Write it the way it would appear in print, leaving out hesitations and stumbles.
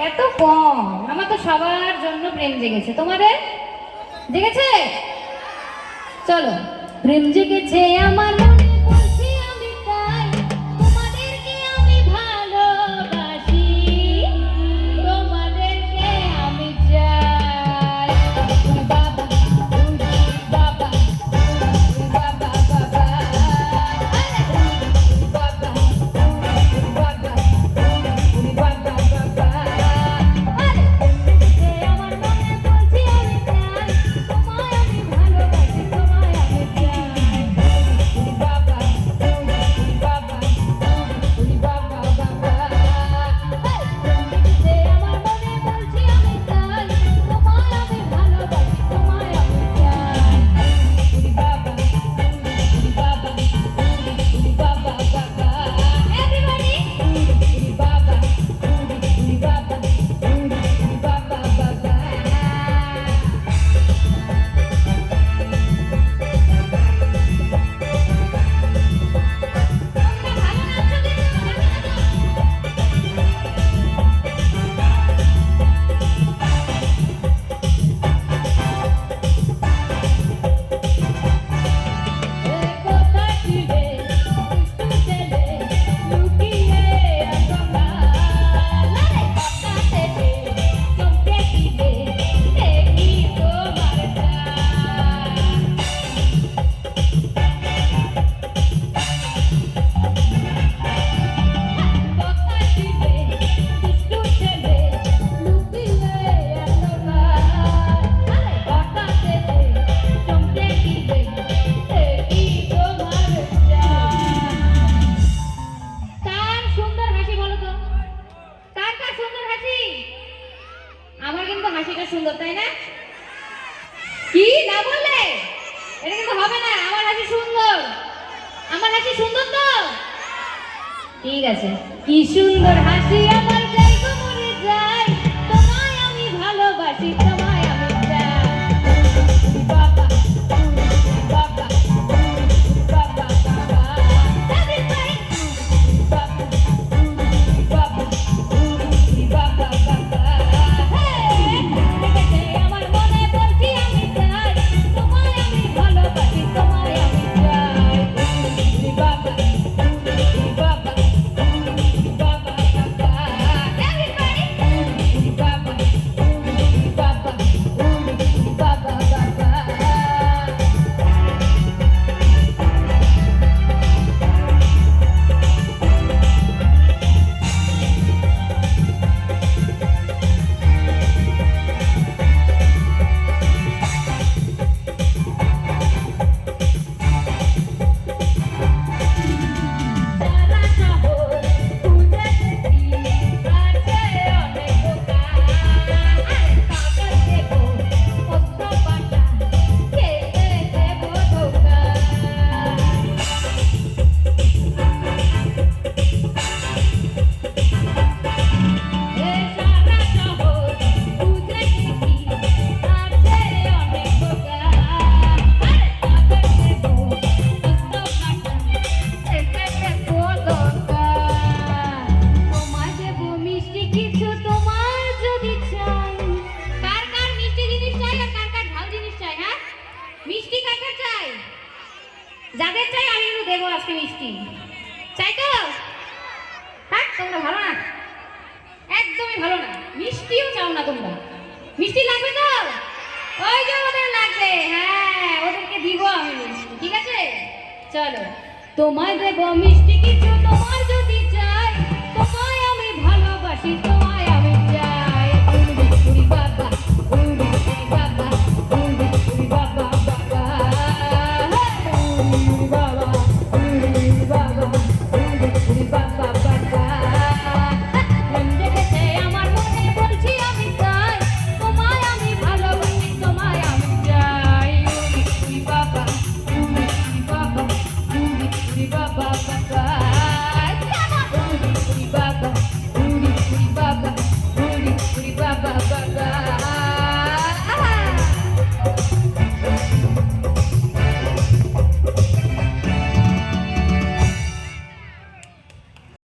এত কম। আমার তো সবার জন্য প্রেম জেগেছে, তোমাদের জেগেছে? চলো। প্রেম জেগেছে আমার মনে, বলছি আমি তাই তোমাদেরকে আমি ভালোবাসি, তোমাদেরকে আমি চাই। বাবা বাবা বাবা বাবা সুন্দর, তাই না? কি না বললে? এটা কিন্তু হবে না। আমার হাসি সুন্দর, আমার হাসি সুন্দর তো? ঠিক আছে। কি সুন্দর হাসি আমার, যাই গো মরে যাই, তোমায় আমি ভালোবাসি, তোমায় আমি চাই। বাবা বাবা বাবা বাবা দাদির ভাই বাবা বাবা বাবা বাবা। আমার মনে বলছি আমি চাই, তোমায় আমি ভালোবাসি, তোমায় আমি চাই। বাবা বাবা বাবা বাবা দাদির ভাই বাবা বাবা বাবা বাবা। যাদের চাই আমি কিন্তু দেবো আজকে মিষ্টি। চাই তো? হ্যাঁ, তোমরা ভালো না, একদমই ভালো না। মিষ্টিও চাও না তোমরা। মিষ্টি লাগবে তো? ওই যে ওদের লাগবে, হ্যাঁ ওদেরকে দিব আমি মিষ্টি, ঠিক আছে? চলো। তোমায় দেবো মিষ্টি কিছু, তোমার যদি চাই, তোমায় আমি ভালোবাসি, তোমায় আমি চাই। বাবা বাবা বাবা বাবা আমার মনে বলছি আমি চাই, তোমায় আমি ভালোবাসি, তোমায় আমি চাই। বাবা বাবা বাবা বাবা বাবা বাবা